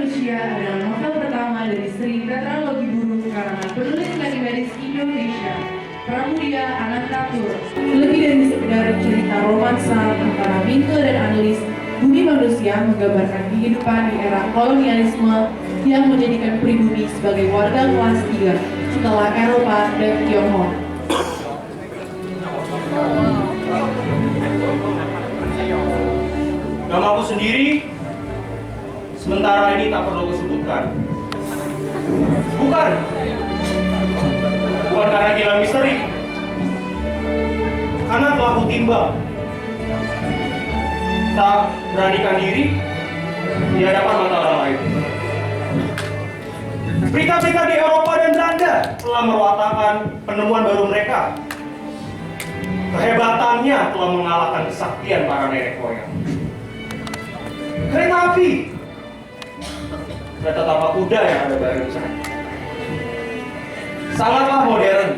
Manusia adalah novel pertama dari seri tetralogi buruh karangan penulis legendaris Indonesia, Pramudia Anantatur. Lebih dari sekedar cerita romansa antara Mingke dan Annelies, Bumi Manusia menggambarkan kehidupan di era kolonialisme yang menjadikan pribumi sebagai warga kelas 3 setelah Eropa dan Tionghoa. Namaku sendiri sementara ini tak perlu kusebutkan. Bukan karena gila misteri, karena telah kutimbang. Tak beranikan diri di hadapan mata orang lain. Berita-berita di Eropa dan Belanda telah merwatakan penemuan baru mereka. Kehebatannya telah mengalahkan kesaktian para nenek moyang. Kereta api, kereta tapak kuda yang ada barusan, sangatlah modern.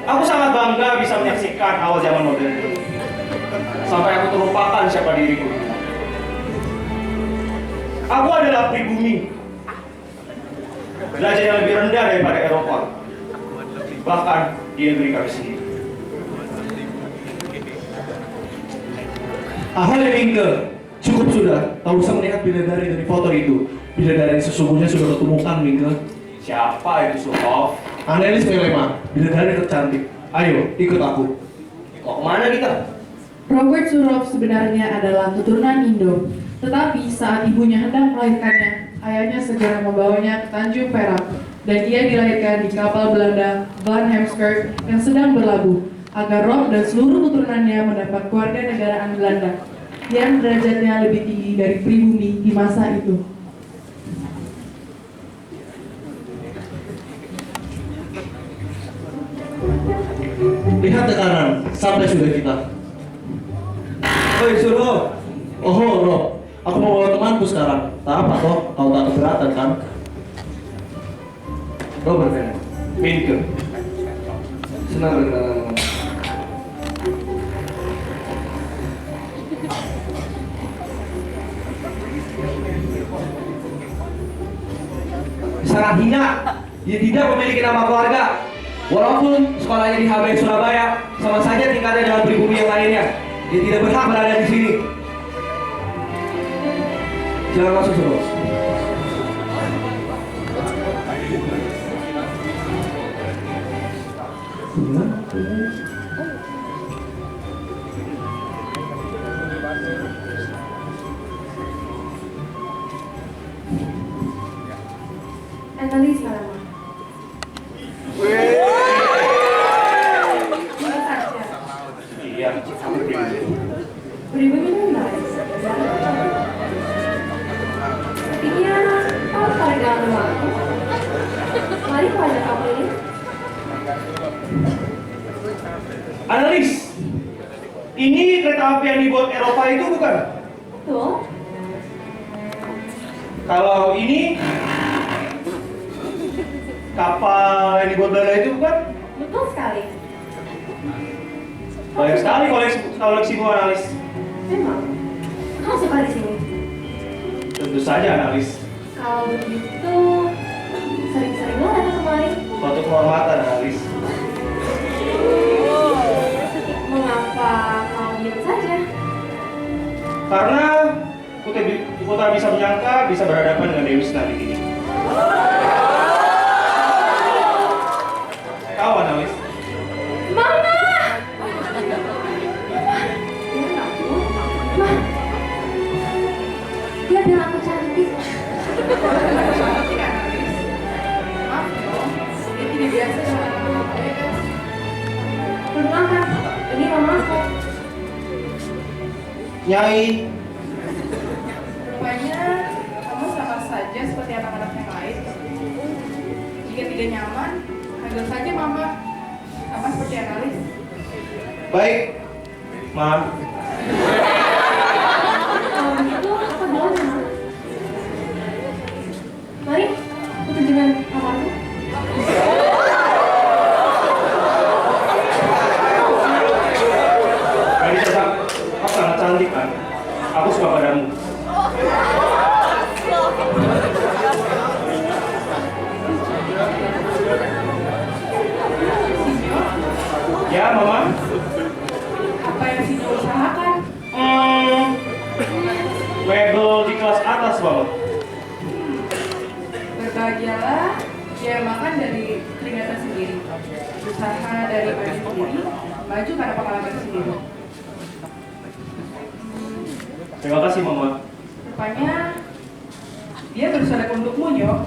Aku sangat bangga bisa menyaksikan awal zaman modern itu, sampai aku terlupakan siapa diriku. Aku adalah pribumi, derajat yang lebih rendah daripada Eropa, bahkan di negeri kami sendiri. Ahal Mingke, cukup sudah. Tak usah melihat bidadari dari foto itu. Bidadari sesungguhnya sudah ketemukan, Mingke. Siapa itu Surhoff? Annelies Melema, bidadari tercantik. Ayo, ikut aku. Mau kemana kita? Robert Surhoff sebenarnya adalah keturunan Indo, tetapi saat ibunya hendak melahirkannya, ayahnya segera membawanya ke Tanjung Perak, dan ia dilahirkan di kapal Belanda Van Heemskerk yang sedang berlabuh, agar Rob dan seluruh keturunannya mendapat kewarganegaraan Belanda yang derajatnya lebih tinggi dari pribumi di masa itu. Lihat ke kanan, sampai sudah kita. Oi Surhoff, Oh, Rob, aku mau bawa temanku sekarang. Tak apa toh, kau tak keberatan kan? Robert Mingke, senang berkenalan. Sangat hina, dia tidak memiliki nama keluarga. Walaupun sekolahnya di HB Surabaya, sama saja tingkatnya dengan pribumi yang lainnya. Dia tidak berhak berada di sini. Jangan masuk, Surhoff. Annelies Melema. Iya, Pribumi menarik. Sepertinya kau tertarik dengan rumahku. Mari ku ajak kamu ini. Annelies, ini kereta api yang dibuat Eropa itu bukan? Tuh, Kalau ini kapal yang dibuat Belanda itu bukan? betul sekali. Banyak sekali koleksimu, Annelies. Memang, kau suka di sini. Tentu saja, Annelies. Kalau begitu, sering-seringlah datang kemari. Suatu kehormatan, Annelies. Mengapa kau diam saja? Karena aku tak bisa menyangka bisa berhadapan dengan Dewi Senadi ini. Kau, Annelies. Mama! Ma, dia bilang aku cantik. Perkenalkan, ini mamaku. Nyai, Rupanya kamu sama saja seperti anak-anak yang lain. Jika tidak nyaman, panggil saja mama. Sama seperti Annelies. baik. Maaf. Kalau begitu, aku duluan ya, Ma. Mari, ikut dengan kamarku. Gadis tetap, kau sangat cantik kan? Aku suka padamu. Ya, Mama. Apa yang Sino usahakan? Mebel di kelas atas, Mama. Berbahagialah, dia makan dari keringat sendiri. Usaha dari baju sendiri, maju karena pengalaman sendiri. Terima kasih, Mama. Rupanya dia berusaha untukmu, Nyok.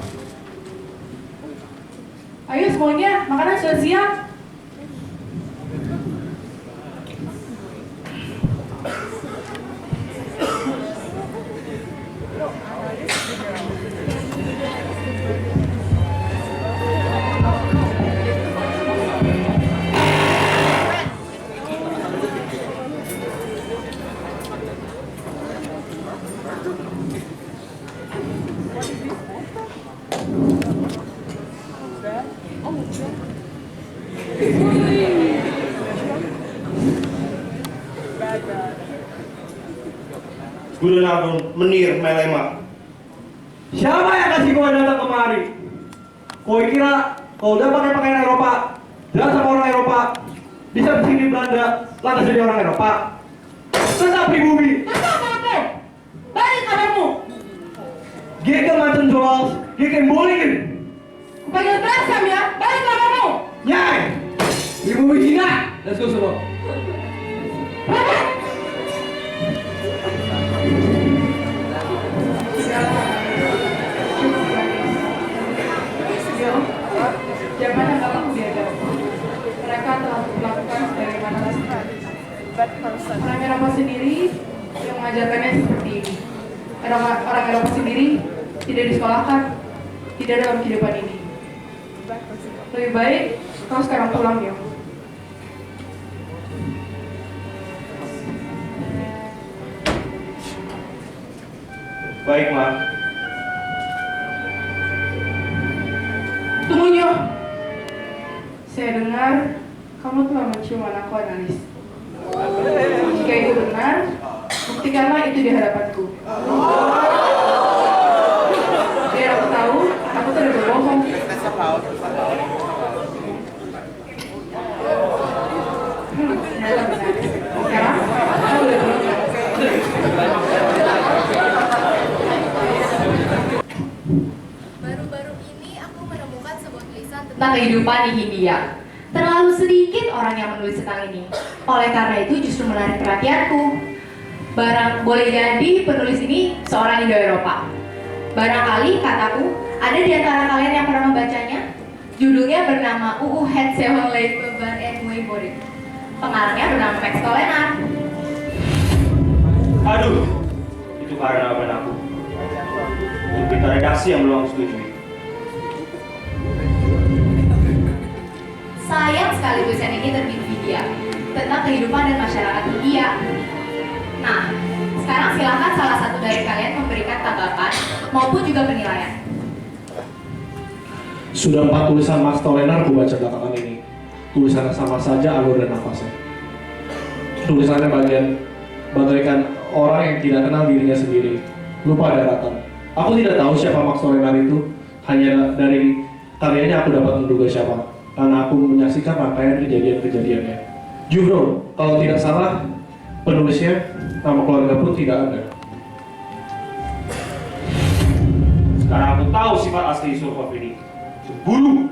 Ayo semuanya, makanan sudah siap. Guru Agung Menir Melema. Siapa yang kasih kau datang kemari? Kau kira kau udah pakai pakaian Eropa, dan sama orang Eropa, bisa bersih di Belanda, lantas jadi orang Eropa? Tetap pribumi. Tetap kamu, balik kabarmu. Geke mantan Joals, geke bolingin. Panggil berasam ya, balik kabarmu. Nyai, pribumi Cina. Let's go semua. Jangan kamu biadab. Mereka telah melakukan sebagaimana orang Eropa sendiri yang mengajarkannya seperti ini. Orang Eropa sendiri tidak disekolahkan, tidak dalam kehidupan ini. Lebih baik kau sekarang pulang ya. Baik, Ma. Tunggu Nyo. Saya dengar kamu telah mencium anakku analis. Jika itu benar, buktikanlah itu di hadapanku. Biar aku tahu, aku tidak berbohong. Ternyata benar. Sekarang, aku boleh pulang. Baru-baru ini aku menemukan sebuah tulisan tentang kehidupan di Hindia. Terlalu sedikit orang yang menulis tentang ini. Oleh karena itu justru menarik perhatianku. Boleh jadi penulis ini seorang Indo-Eropa. Barangkali kataku, ada di antara kalian yang pernah membacanya? Judulnya bernama UU Het Sevenleven en Moeiboring. Pengarangnya bernama Max Tolenar. Aduh, itu karena apa aku? Untuk kita redaksi yang belum setuju. Sayang sekali tulisan ini terbit di India tentang kehidupan dan masyarakat India. Nah, sekarang silakan salah satu dari kalian memberikan tanggapan maupun juga penilaian. Sudah 4 tulisan Max Tolenar ku baca belakangan ini. Tulisannya sama saja alur dan nafasnya. Tulisannya bagaikan orang yang tidak kenal dirinya sendiri, lupa daratan. Aku tidak tahu siapa Max Tolenar itu, hanya dari karyanya aku dapat menduga siapa, karena aku menyaksikan rangkaian kejadian-kejadiannya. Jubro, kalau tidak salah, penulisnya, nama keluarga pun tidak ada. Sekarang aku tahu sifat asli Surkov ini. Guru.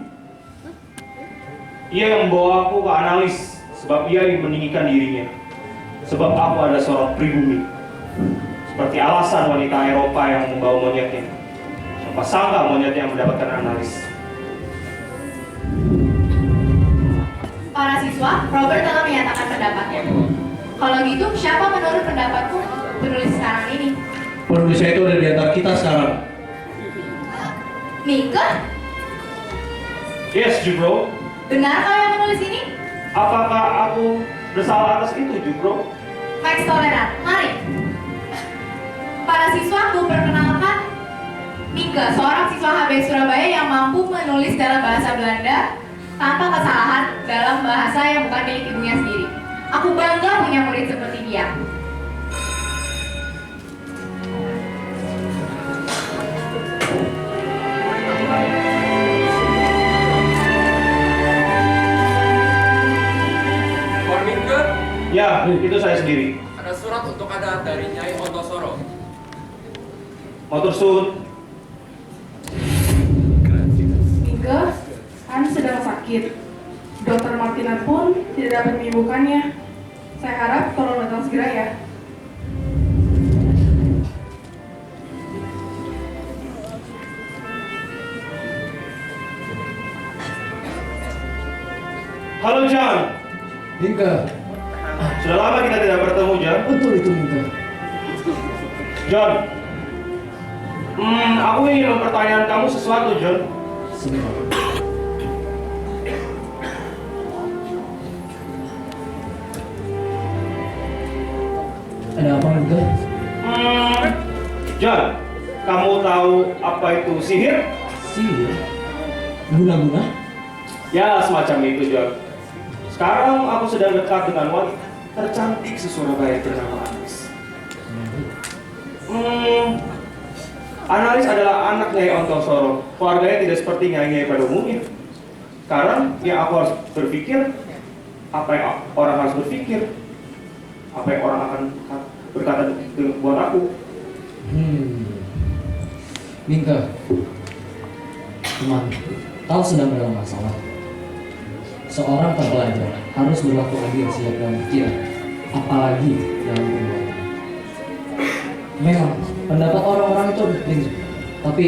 Ia yang membawa aku ke analis, sebab ia yang meninggikan dirinya. Sebab aku ada seorang pribumi. Seperti alasan wanita Eropa yang membawa monyetnya. Siapa sangka monyet yang mendapatkan analis. Para siswa, Robert telah menyatakan pendapatnya. Kalau gitu, siapa menurut pendapatku penulis sekarang ini? Penulisnya itu ada di antara kita sekarang. Mika? Yes, Jubro. Benar kau yang menulis ini? Apakah aku bersalah atas itu, Jubro? Max Tolerar, mari. Para siswaku, perkenalkan Mika, seorang siswa HB Surabaya yang mampu menulis dalam bahasa Belanda tanpa kesalahan dalam bahasa yang bukan milik ibunya sendiri. Aku bangga punya murid seperti dia. Ya, itu saya sendiri. Ada surat untuk Anda dari Nyai Ontosoro. Motor sun. Mingke, An sedang sakit. Dokter Martina pun tidak dapat menyembuhkannya. Saya harap tolong datang segera ya. Halo John. Mingke, Sudah lama kita tidak bertemu John. betul itu Mingke. John. Aku ingin mempertanyakan kamu sesuatu John. Sebentar. Ada apa Mingke? John, kamu tahu apa itu sihir? Sihir? Guna-guna? Ya, semacam itu John. Sekarang aku sedang dekat dengan wanita tercantik se-Surabaya bernama Analis. Analis adalah anak Nyai Ontosoro. Keluarganya tidak seperti Nyai-Nyai pada umumnya. Sekarang yang aku harus berpikir, apa yang orang harus berpikir, apa yang orang akan berkata buat aku. Mingke, teman, kau sedang dalam masalah. Seorang terpelajar harus berlaku adil setiap dalam pikiran, apalagi dalam perbuatan. Memang, pendapat orang-orang itu penting, tapi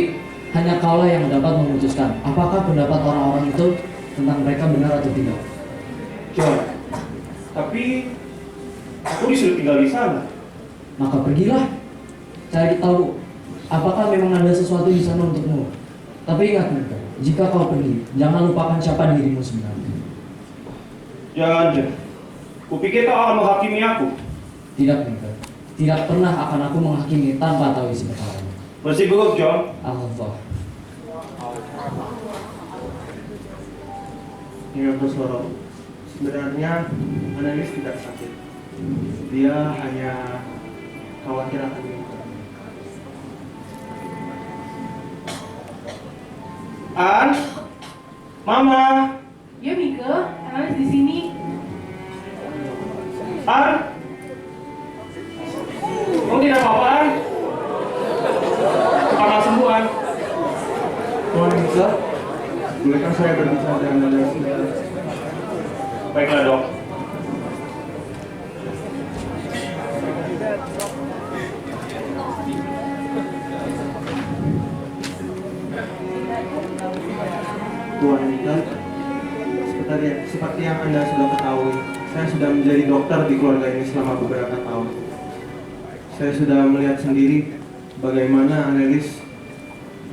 hanya kaulah yang dapat memutuskan apakah pendapat orang-orang itu tentang mereka benar atau tidak. John, tapi aku disuruh tinggal di sana. Maka pergilah, cari tahu apakah memang ada sesuatu di sana untukmu. Tapi ingat Mingke, jika kau pergi, jangan lupakan siapa dirimu sebenarnya. Jangan, John. Kupikir kau akan menghakimi aku. Tidak Mingke, tidak pernah akan aku menghakimi tanpa tahu isi perkara. Bersih buruk, John. Allah. Nyai Ontosoro, sebenarnya Analis tidak sakit. Dia hanya khawatir akan Mingke. An, Mama, Ya Mingke, Analis di sini. An, kamu tidak apa-apa, An? Karena sembuh, An. Tuan Mingke, bolehkah saya berbicara dengan Analis sebentar? Baiklah, Dok. Tuan Mingke, seperti yang Anda sudah ketahui, saya sudah menjadi dokter di keluarga ini selama beberapa tahun. Saya sudah melihat sendiri bagaimana Analis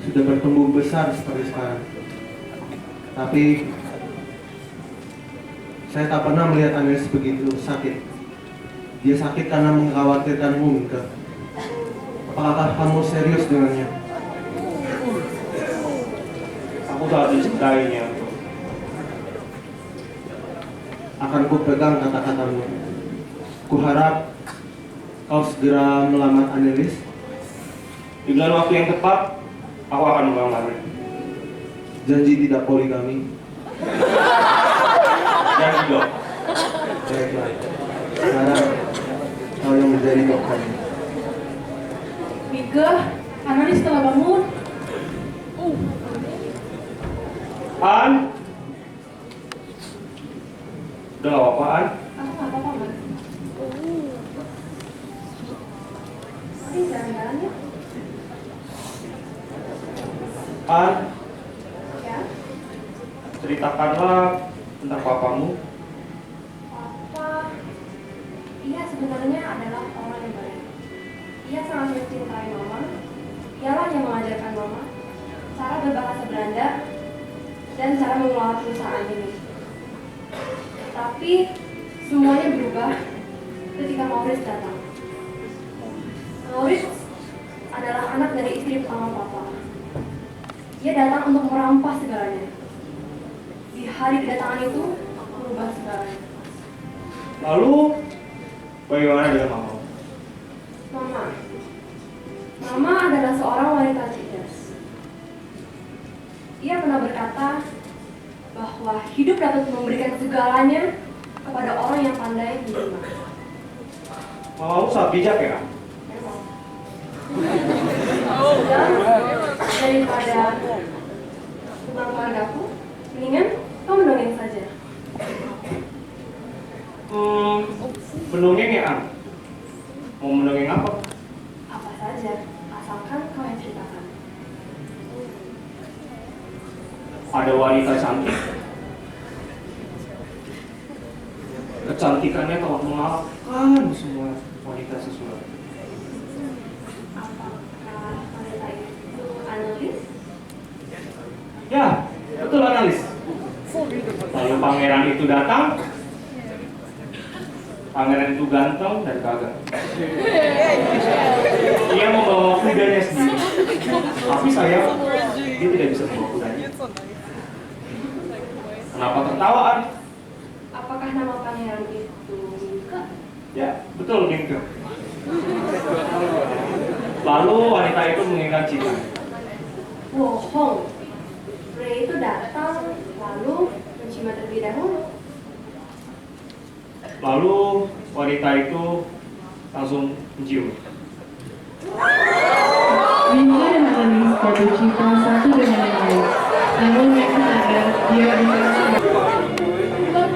sudah bertumbuh besar seperti sekarang. Tapi saya tak pernah melihat Analis begitu sakit. Dia sakit karena mengkhawatirkanmu, Mingke. Apakah kamu serius dengannya? Aku sangat mencintainya. Akan ku pegang kata-katamu. Kuharap kau segera melamar Analis. Di bulan waktu yang tepat, aku akan melamarnya. Janji tidak poligami. Janji, Dok. Baiklah. Sekarang kau yang menjadi dokternya. Mingke, Analis telah bangun. An, udah gak apa-apa, An. Aku nggak apa-apa, Mas. Mari jalan-jalan yuk. An, Ya. ceritakanlah tentang papamu. Papa, dia sebenarnya adalah orang yang baik. Dia sangat mencintai Mama. Dialah yang mengajarkan Mama cara berbahasa Belanda dan cara mengelola perusahaan ini. Tapi semuanya berubah ketika Maurits datang. Maurits adalah anak dari istri pertama Papa. Dia datang untuk merampas segalanya. Di hari kedatangan itu, merubah segalanya. Lalu, bagaimana dengan mama? Mama. Mama adalah seorang wanita cerdas. Ia pernah berkata bahwa hidup dapat memberikan segalanya kepada orang yang pandai menerima. Mamamu sangat bijak ya? Daripada tentang keluargaku, mendingan kamu dongeng saja. Mendongeng ya, An? Mau mendongeng apa? Apa saja, asalkan kau yang ceritakan. Ada wanita cantik. Kecantikannya telah mengalahkan semua wanita sesuai. Apakah wanita itu analis? Ya, betul analis. Lalu pangeran itu datang. Pangeran itu ganteng dan gagah. Dia membawa kudanya sendiri. Tapi sayang, dia tidak bisa membawa kudanya. Kenapa tertawaan? Apakah nama pangeran itu Mika? Ya, betul Mingke. Lalu wanita itu mengingat cinta. Bohong. Pria itu datang, lalu mencium terlebih dahulu. Lalu wanita itu langsung mencium. Mingke dan analis jatuh cinta satu dengan yang lain. Namun mereka sadar dia bukan.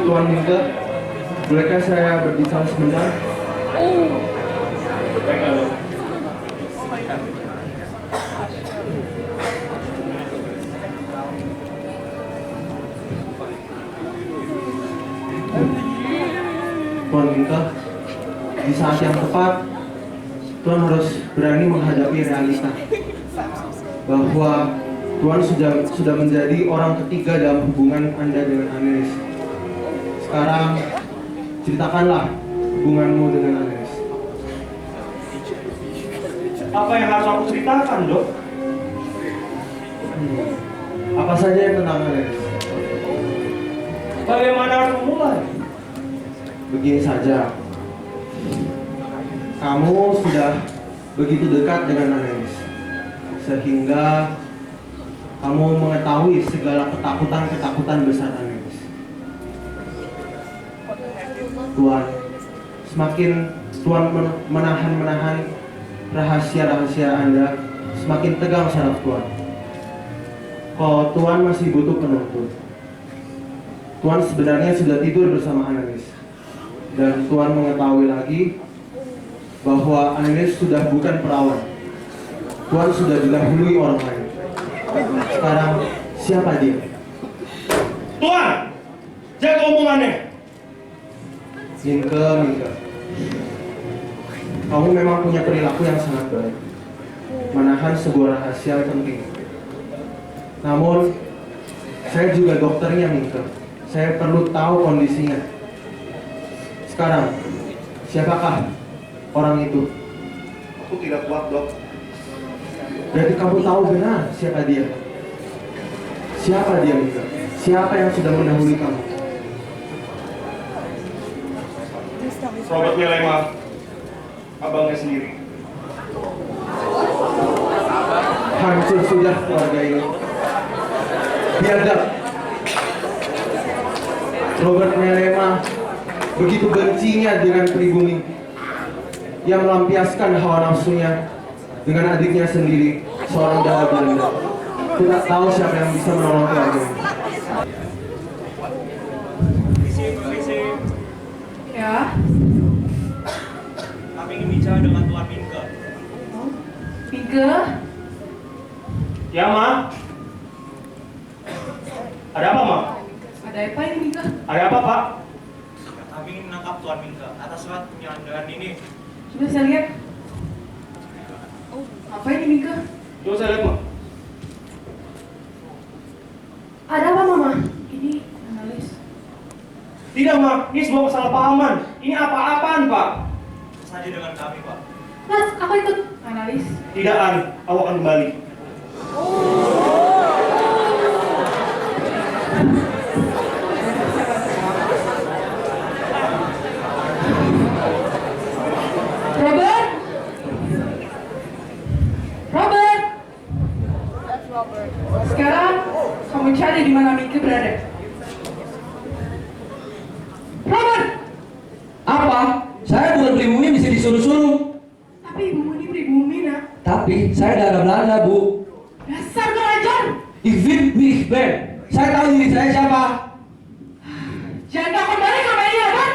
Tuan Mingke, bolehkah saya berbicara sebentar? Baik, lalu. Tuan Mingke, di saat yang tepat, Tuan harus berani menghadapi realita bahwa Tuan sudah menjadi orang ketiga dalam hubungan Anda dengan Anelis. Sekarang, ceritakanlah hubunganmu dengan Anelis. Apa yang harus aku ceritakan, Dok? Apa saja yang tentang Anelis? Bagaimana harus memulai? Begini saja, kamu sudah begitu dekat dengan Anelis, sehingga kamu mengetahui segala ketakutan besar Anelis. Tuan, semakin Tuan menahan rahasia-rahasia Anda, semakin tegang saraf Tuan. Kalau Tuan masih butuh penuntut, Tuan sebenarnya sudah tidur bersama Anelis. Dan Tuan mengetahui lagi bahwa Anelis sudah bukan perawan. Tuan sudah didahului orang lain. Sekarang siapa dia? Tuan, jaga omongannya. Mingke. Kamu memang punya perilaku yang sangat baik, menahan sebuah rahasia yang penting. Namun, saya juga dokternya Mingke. Saya perlu tahu kondisinya. Sekarang, siapakah orang itu? Aku tidak kuat, Dok. Berarti kamu tahu benar siapa dia? Siapa dia, Mika? Siapa yang sudah mendahului kamu? Robert Milema, abangnya sendiri. Hancur sudah keluarga ini. Biadab. Robert Milema begitu bencinya dengan pribumi. Ia melampiaskan hawa nafsunya dengan adiknya sendiri, seorang dalang Belanda. Tidak tahu siapa yang bisa menolong keluarga ini. Ya, Kami ingin bicara dengan Tuan Mingke. Mingke, Ya, Ma. Ada apa, Ma? ada apa ini Mingke? Ada apa, Pak? Kami ingin menangkap Tuan Mingke atas surat penyanderaan ini. Coba saya lihat. Apa ini Mingke? Coba saya lihat, Ma. Ada apa, Mama? Ini analis. Tidak, Ma. Ini sebuah kesalahpahaman. Ini apa-apaan, Pak? Saja dengan kami, Pak. Mas, aku ikut. Analis. Tidak, An. Aku akan kembali. Robert. Robert. Sekarang kamu cari di mana Mingke berada. Apa? Saya bukan pribumi bisa disuruh-suruh. Tapi ibumu ini pribumi, nak. Tapi saya darah Belanda, Bu. Dasar kurang ajar. Ik weet wie ik ben. Saya tahu diri saya siapa. Jangan kau kembali ke media, kan?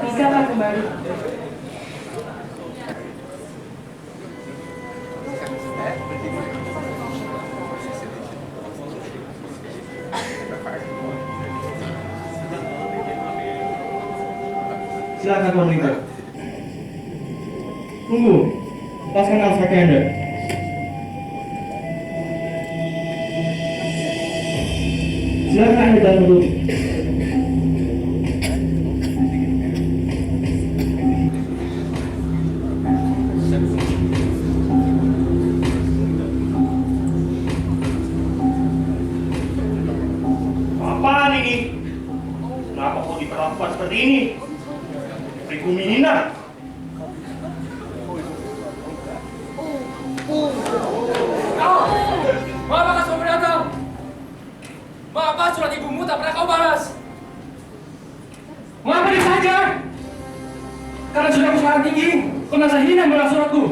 Bisa kan kembali? Silakan Tuan Winter. Tunggu, lepaskan alas kaki Anda. Silakan Anda jalan dulu. Apaan ini? Kenapa kau diperlakukan seperti ini? Pribumi Nina. Mengapa kau datang? Mengapa surat ibumu tak pernah kau balas? Mengapa disajar? Karena sudah usaha tinggi, kau merasa hina membalas suratku.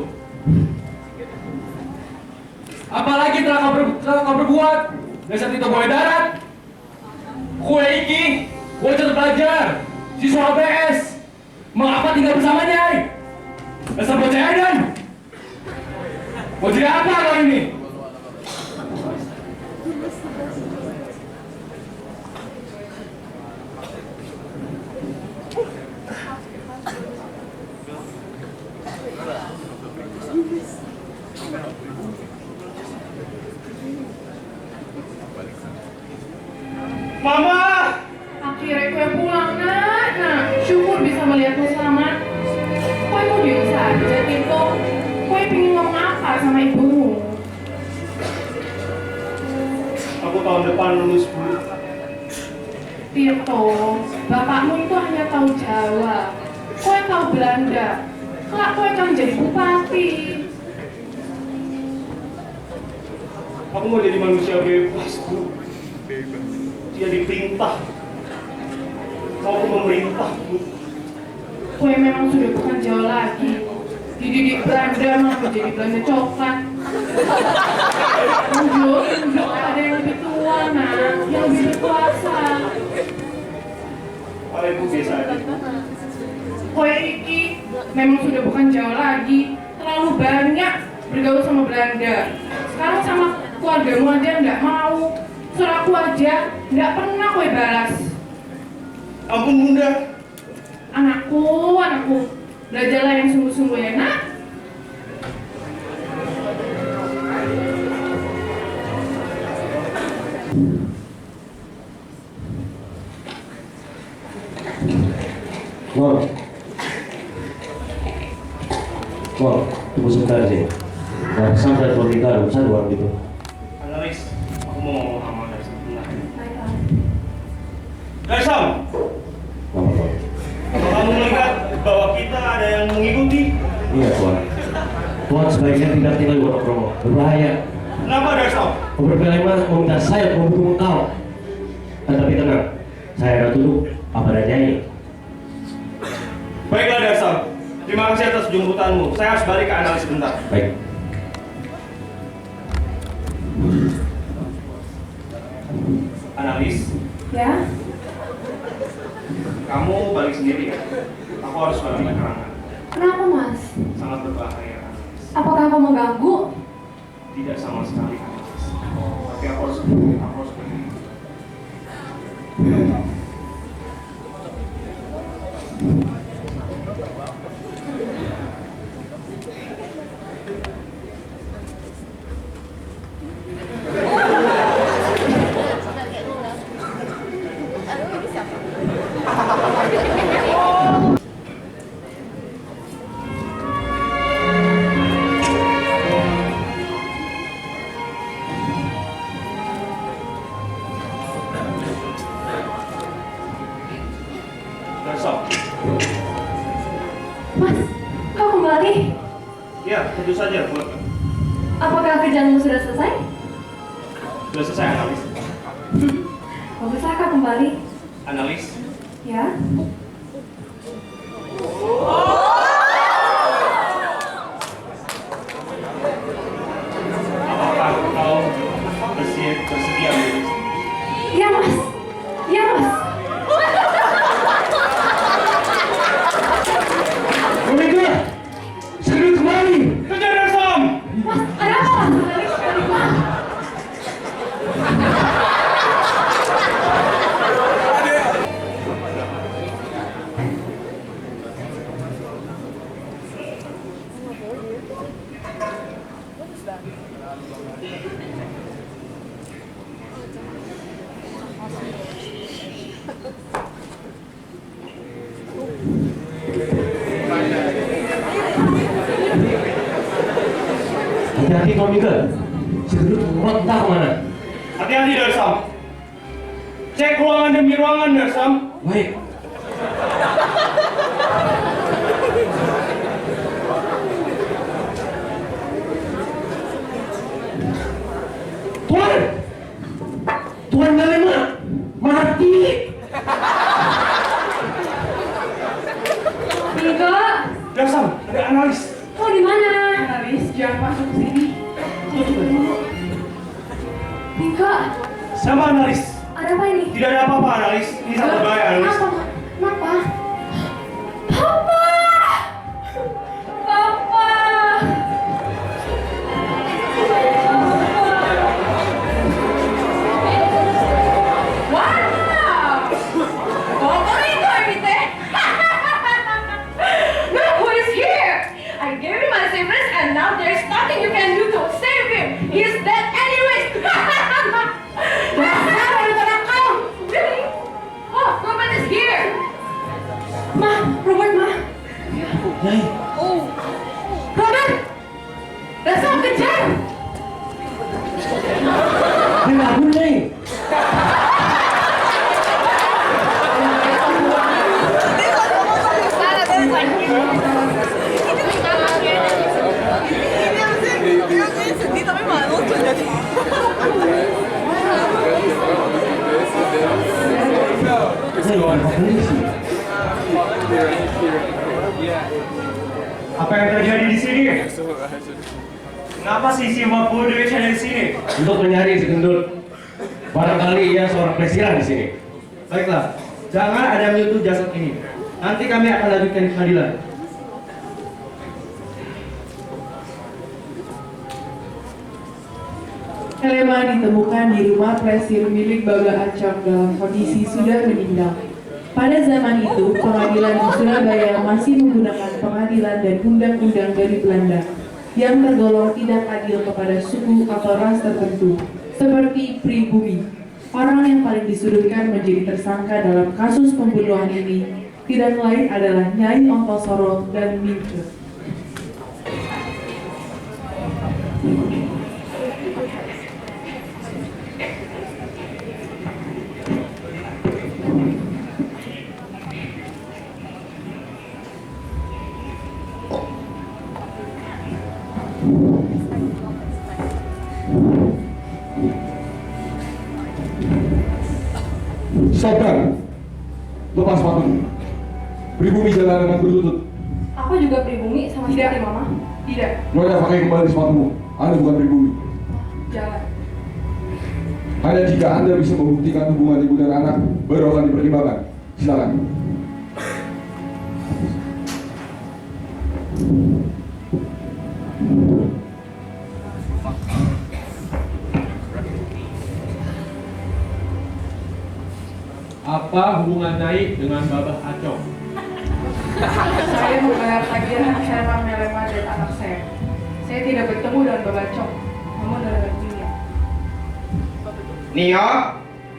Apalagi telah kau berbuat dasar Tito Boy Darat. Kue iki, bocah pelajar, siswa ABS. Mengapa tinggal bersamanya? Dasar bocah Edan. Mau jadi apa kau ini? Mama! Akhirnya kue pulang, nak. Nah, syukur bisa melihatmu selamat. Kue mau diem saja, Tito. Kue pingin ngomong apa sama ibumu? Aku tahun depan lulus, Bu. Tito, bapakmu itu hanya tahu Jawa. Kue tahu Belanda. Kelak kue akan jadi bupati. Aku mau jadi manusia bebas, Bu. Dia diperintah. Mau memerintah, Bu. Kue memang sudah bukan Jawa lagi. Dididik Belanda mau jadi Belanda coklat. Enggak ada yang lebih tua, nak. Yang lebih berkuasa. Kalau Ibu biasa aja. Kue iki memang sudah bukan Jawa lagi. Terlalu banyak bergaul sama Belanda. Sekarang sama keluargamu aja nggak mau. Suratku aja nggak pernah kue balas. Ampun, Bunda. Anakku, belajarlah yang sungguh-sungguh ya, nak. Wow, tunggu sebentar sih. Nah, sampai buat kita ada urusan luar gitu. Analis, aku mau ngomong sama Anda sebentar. Gaisam, Apa? apa kamu melihat bahwa kita ada yang mengikuti? Iya, Tuan. Tuan sebaiknya tidak tinggal di Wonokromo. Berbahaya. Kenapa, Gaisam? Beberapa meminta saya membunuh engkau. Tetapi tenang, saya akan tunduk apa adanya ini. Baiklah, Gaisam. Terima kasih atas jemputanmu. Saya harus balik ke analis sebentar. Baik. Analis, Ya, kamu balik sendiri ya? Aku harus balik keterangan. Kenapa, Mas? Sangat berbahaya, analis. Apakah kamu mengganggu? Tidak sama sekali, analis. Tapi aku harus pergi. Gaisam. Mas, kau kembali? Ya, tentu saja, Bu. Apakah kerjaanmu sudah selesai? Sudah selesai analis. Baguslah kau kembali. Analis. Ya. Apakah kau bersedia menulis? Iya mas. Iya mas. Monika, segera kembali. Kejar Sam. Mas, ada apa mas? Hati-hati kau Mika. Si gendut ngumpet entah kemana. Hati-hati Darsam. Cek ruangan demi ruangan Darsam. Baik. Tuan! Tuan Galema! Mati! Mika, Darsam, ada analis. kau di mana? Analis, jangan masuk ke sini. Mika, Sama analis. ada apa ini? Tidak ada apa-apa analis. Ini sangat bahaya analis. Apa? Kenapa? Papa! Papa! Wow! Favorito, Evite! Look who is here! I gave him my secrets and now there's nothing you can do to save him! He's dead anyways! Dasar anak kau! Really? Oh, Robert is here! Ma, Robert, ma. Nyai, Robert! Dasar kejar! Nyai bangun Nyai. Apa yang terjadi di sini? Kenapa si Simba Pudewich ada di sini? Untuk mencari si gendut. Barangkali ia seorang presiden di sini. Baiklah, jangan ada yang menyentuh jasad ini. Nanti kami akan lanjutkan di pengadilan. Helema ditemukan di rumah plesir milik Baga Acong dalam kondisi sudah meninggal. Pada zaman itu, pengadilan di Surabaya masih menggunakan pengadilan dan undang-undang dari Belanda yang tergolong tidak adil kepada suku atau ras tertentu, seperti pribumi. Orang yang paling disudutkan menjadi tersangka dalam kasus pembunuhan ini tidak lain adalah Nyai Ontosoro dan Mingke. Sabar, lepas sepatu. Pribumi jalan dengan berlutut. Aku juga pribumi sama seperti mama. Tidak, Nyonya pakai kembali sepatumu. Anda bukan pribumi. jangan. Hanya jika Anda bisa membuktikan hubungan ibu dan anak, baru akan dipertimbangkan. Silakan. Apa hubungan Nyai dengan Babah Acong? Saya membayar tagihan Herman Melema dan anak saya. Saya tidak bertemu dengan Babacong, namun dengan dunia. Nio,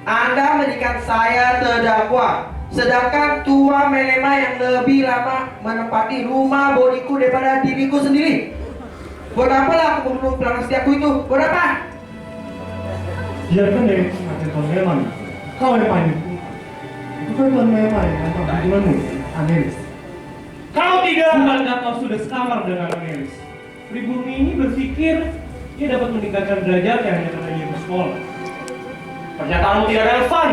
Anda menjadikan saya terdakwa, sedangkan tua Melema yang lebih lama menempati rumah bodiku daripada diriku sendiri. Buat apa lah aku membunuh pelanggan setiaku itu? Buat apa? Biarkan dia mati Tuan Melman. Kau yang panik. Bukan Tuan Melman yang tentang hubunganmu, Anelis. Kau tidak! Bukankah kau sudah sekamar dengan Anelis? Pribumi ini berpikir dia dapat meningkatkan derajat yang hanya karena dia bersekolah. Pernyataanmu tidak relevan.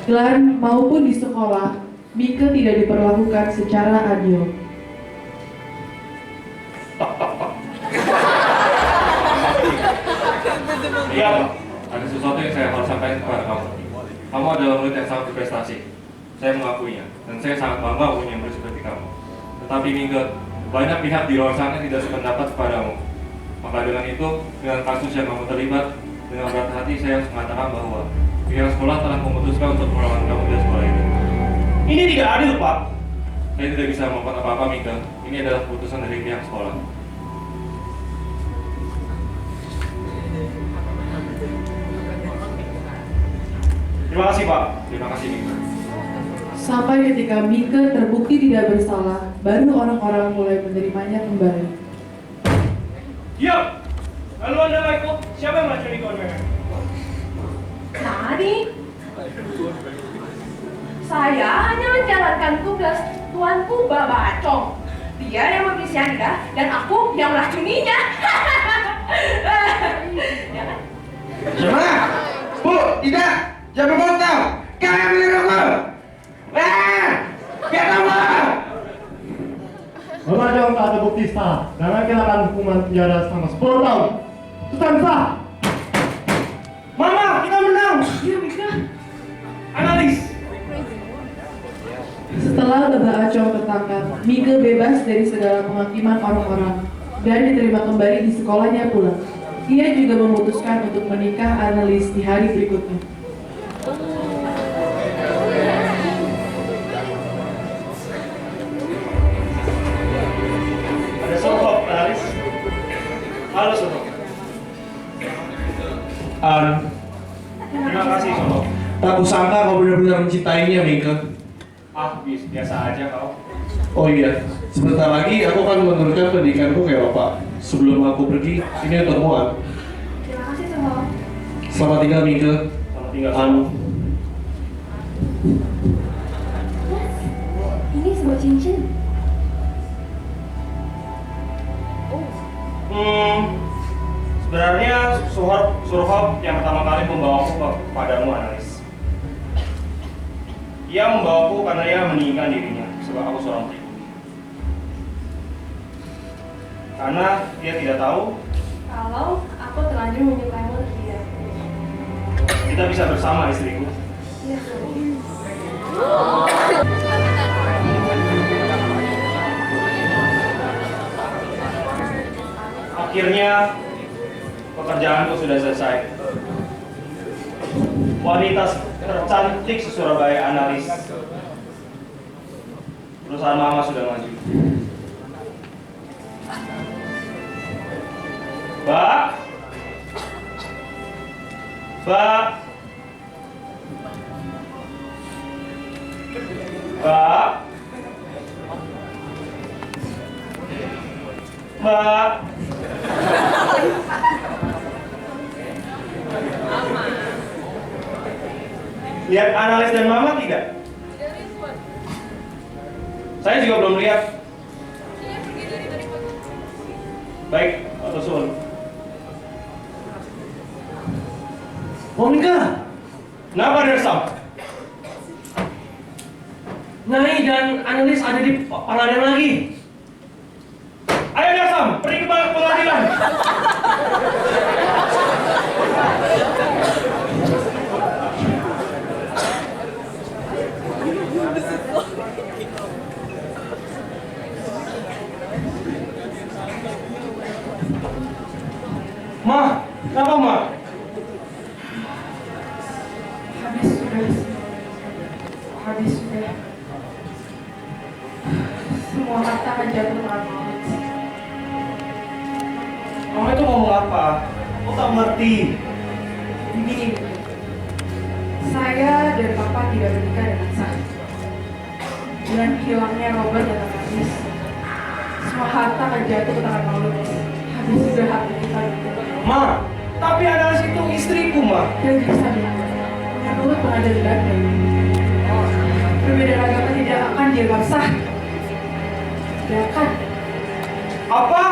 Glenn maupun di sekolah, Mika tidak diperlakukan secara adil. Iya, Pak. Ada sesuatu yang saya harus sampaikan kepada kamu. Kamu adalah murid yang sangat berprestasi. Saya mengakuinya, dan saya sangat bangga punya murid seperti kamu. Tetapi Mika, banyak pihak di luar sana tidak sependapat kepadamu. Maka dengan itu, dengan kasus yang kamu terlibat, dengan berat hati saya harus mengatakan bahwa pihak sekolah telah memutuskan untuk melawan kamu dari sekolah ini. Ini tidak adil, Pak. Saya tidak bisa melakukan apa-apa, Mika. Ini adalah keputusan dari pihak sekolah. Terima kasih, Pak. Terima kasih, Mika. Sampai ketika Mika terbukti tidak bersalah, baru orang-orang mulai menerimanya kembali. Diam! Lalu Anda, Michael, siapa yang meracuni kawan mereka? Tadi saya hanya menjalankan tugas tuanku Babacong. Dia yang memberi cyanida dan aku yang meracuninya. Ya kan? Siapa? Bu, tidak! Jangan berbantau! Kalian meniruku! Get over! Babacong tak terbukti sah dan kenakan hukuman penjara selama 10 tahun. Putusan sah. Mama, kita menang! Iya, Mika. Analis! Setelah Baba Acong tertangkap, Mika bebas dari segala penghakiman orang-orang dan diterima kembali di sekolahnya pula. Ia juga memutuskan untuk menikah Analis di hari berikutnya. Ada sokok, Analis. Halo, sokok. Terima kasih, sokok. Tak kusangka kau benar-benar mencintainya, Mika. Biasa aja kau. Oh iya, sebentar lagi aku akan meneruskan pendidikanku kayak Bapak. Sebelum aku pergi, ini temuan. Terima kasih semua. Selamat tinggal, Mika. Selamat tinggal. Ini sebuah cincin. Sebenarnya Surhop yang pertama kali membawaku kepadamu, Analis. Ia membawaku karena ia meninggikan dirinya, sebab aku seorang pribumi. Karena dia tidak tahu Kalau aku terlanjur menyukaimu lebih dahulu. kita bisa bersama, istriku. Iya. Akhirnya pekerjaanku sudah selesai. Wanita tercantik se-Surabaya, Analis. Perusahaan Mama sudah maju. Mbak? Mbak? Mbak? Mbak? Lihat Analis dan Mama tidak? Saya juga belum lihat. Baik, Pak Sun. Monika! Kenapa Dersam? Nyai dan Analis ada di pengadilan lagi. Ayo Dersam, pergi ke pengadilan. Ma, kenapa Ma? Habis sudah. Semua harta akan jatuh tangan maut. Mama itu ngomong apa? Kok tak mengerti? Begini, saya dan Papa tidak menikah dengan sah. Dengan hilangnya Robert dan Analis, semua harta akan jatuh ke tangan maut. Habis sudah harta kita. Ma, tapi Analis itu istriku, Ma. Dan bisa menurut pengadilan ini, perbedaan agama tidak akan dianggap sah. Tidak akan. Apa?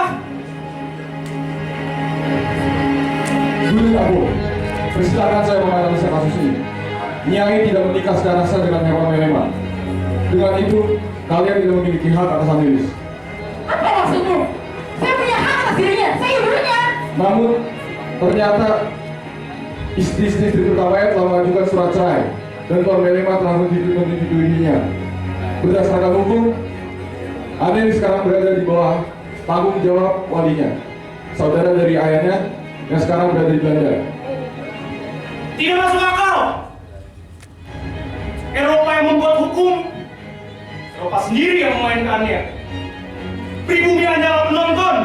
Persilakan saya menganalisa kasus ini. Nyai tidak menikah secara sah dengan hewan Melema. Dengan itu, kalian tidak memiliki hak atas Annelies. Apa maksudmu? Saya punya hak atas dirinya, saya ibunya. Namun, ternyata istri-istri terutamanya telah mengajukan surat cerai dan Tuan Melema telah menyetujuinya. Berdasarkan hukum, Annelies sekarang berada di bawah tanggung jawab walinya, saudara dari ayahnya yang sekarang berada di Belanda. Tidak masuk akal. Eropa yang membuat hukum, Eropa sendiri yang memainkannya. Pribumi hanyalah penonton.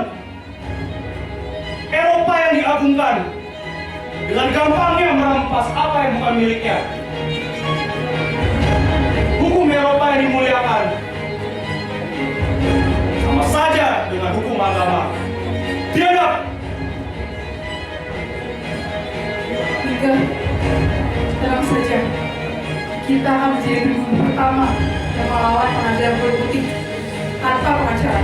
Eropa yang diagungkan dengan gampangnya merampas apa yang bukan miliknya. Hukum Eropa yang dimuliakan sama saja dengan hukum agama. Biadab. Mika, tenang saja. Kita akan menjadi pribumi pertama yang melawan pengadilan kulit putih tanpa pengacara.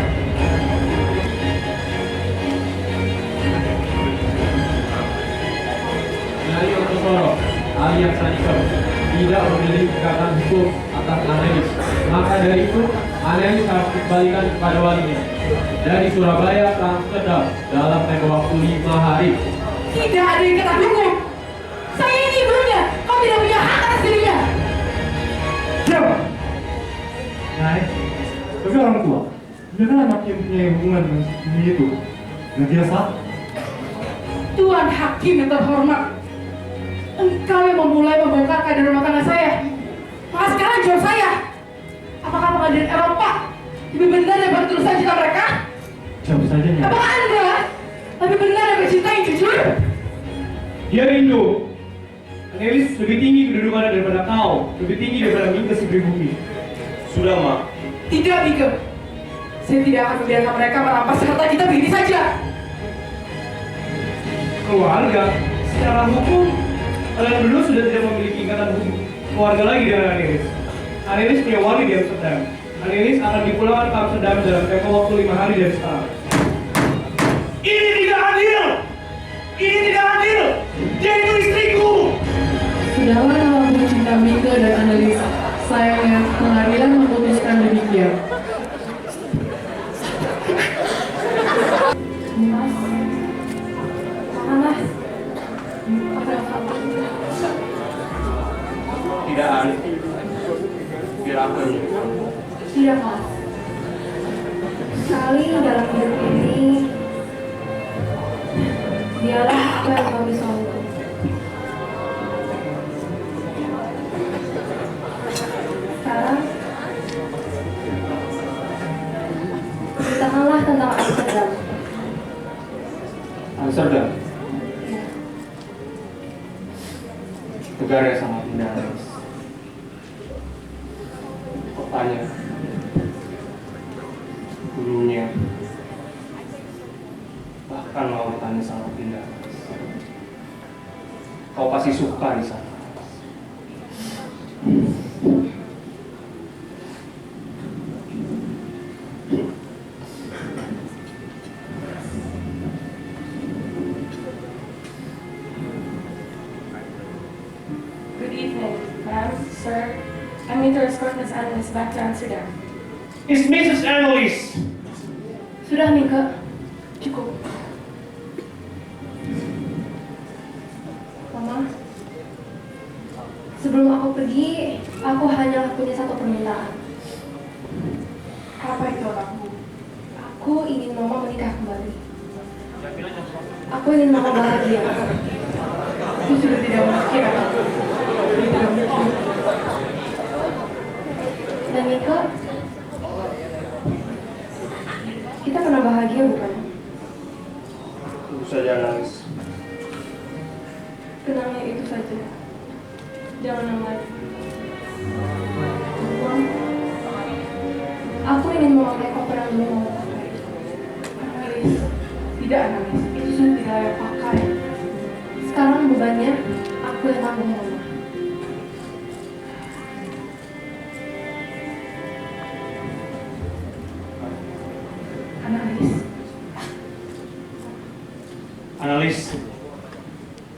Nyai Otosoro alias Sanikam tidak memiliki ikatan hukum atas Annelies. Maka dari itu, Annelies harus dikembalikan kepada walinya. Dari Surabaya ke Amsterdam dalam tempo waktu 5 hari. Tidak ada ikatan hukum. Saya ini ibunya. Kau tidak punya hak atas dirinya. Diam! Nyai, tapi orang tua, biarkan anaknya punya hubungan dengan si itu. Dan dia sah. Tuan Hakim yang terhormat, engkau yang memulai membongkar keadaan rumah tangga saya. Maka sekarang jawab saya, apakah pengadilan Eropa lebih benar daripada tulisan cinta mereka? Jawab saja, Nyai. Apakah Anda lebih benar daripada cinta yang jujur? Dia rindu. Annelies lebih tinggi kedudukannya daripada kau, lebih tinggi daripada Mika si pribumi. Sudah, Mak. Tidak, Mika. Saya tidak akan membiarkan mereka merampas harta kita begini saja. Keluarga, secara hukum, kalian berdua sudah tidak memiliki ikatan hukum keluarga lagi dengan Annelies. Annelies punya wali di Amsterdam. Annelies akan dipulangkan ke Amsterdam dalam tempo waktu 5 hari dari sekarang. Ini tidak adil. Ini tidak adil. Dia itu istriku. Sudahlah nama cinta Mika dan Annelies. Sayangnya pengadilan memutuskan demikian. Tidak adil. Biar aku yang Tidak, Mas. Sekali dalam hidup ini, dialah apa yang kami selalu. Sekarang, ceritakanlah tentang Amsterdam. Amsterdam, negara yang sangat indah. Kotanya, gunungnya, bahkan lautannya sangat indah. Kau pasti suka di sana. Good evening, ma'am, sir. I'm here to escort Miss Annelies back to Amsterdam. Is Mrs. Annelies. Sudah, Mika. Cukup. Mama, sebelum aku pergi, aku hanya punya satu permintaan. Apa itu anakku? Aku ingin Mama menikah kembali. Aku ingin Mama bahagia. Itu sudah tidak mungkin, anakku. Tidak mungkin. Dan Mika, kita pernah bahagia bukan? Tentu saja, Annelies. Kenangnya itu saja. Jangan yang lain. Mama, aku ingin memakai koper yang dulu Mama pakai. Annelies, tidak Annelies. Itu sudah tidak layak pakai. Sekarang bebannya aku yang tanggung Mama. Annelies,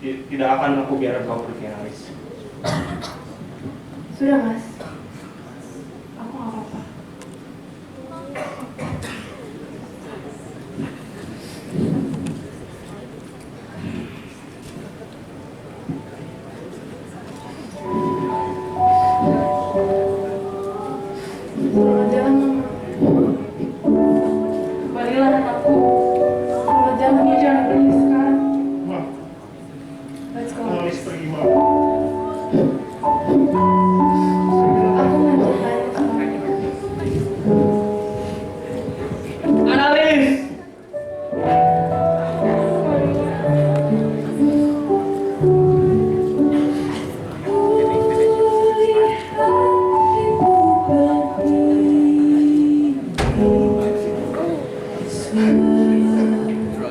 tidak akan aku biarkan kau pergi, Analis. Sudah, Mas. Aku nggak apa-apa. Selamat jalan, Mama. Kembalilah anakku. Selamat jalan, ya, jangan pergi sekarang. Let's go. Analis pergi, Ma. Aku mencintaimu sekarang. Analis!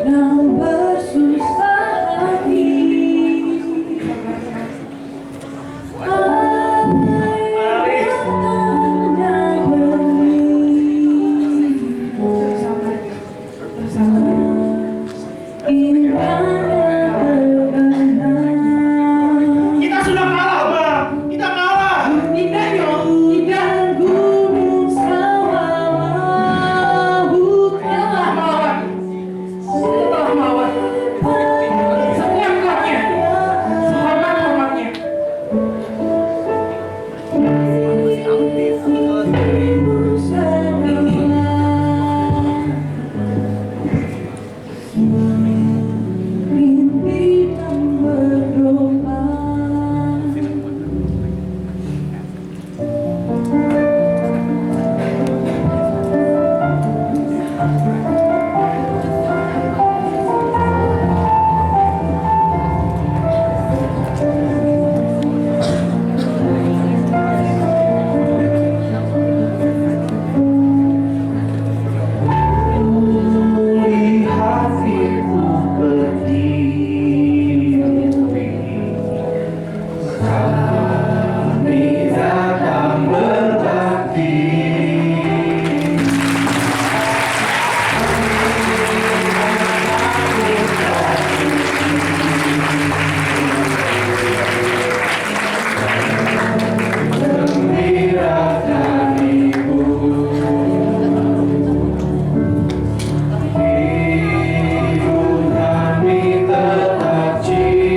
Sedang bersusah hati. Kita sudah kalah, Ma. Kita kalah. Tidak, Nyong. Tidak. Gunung sawah telah melawan. Telah melawan. Setiap kuatnya. Sehormat-hormatnya. Mimpi dan berdoa. Lihat ibu berdiri, kami datang berbakti. Gembirakan ibu. Ibu kami tetap cinta,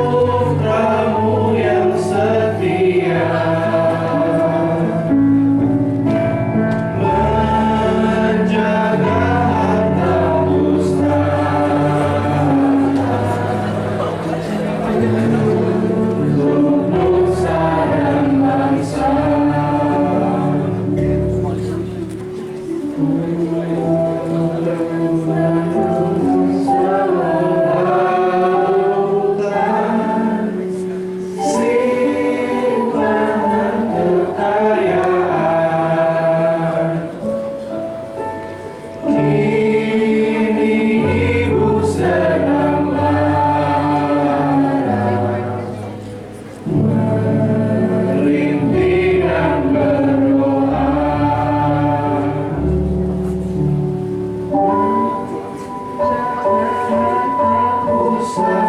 putramu yang setia, menjaga harta pusta, untuk nusa dan bangsa. Simpanan kekayaan, kini ibu sedang marah, merintih dan berdoa. Usah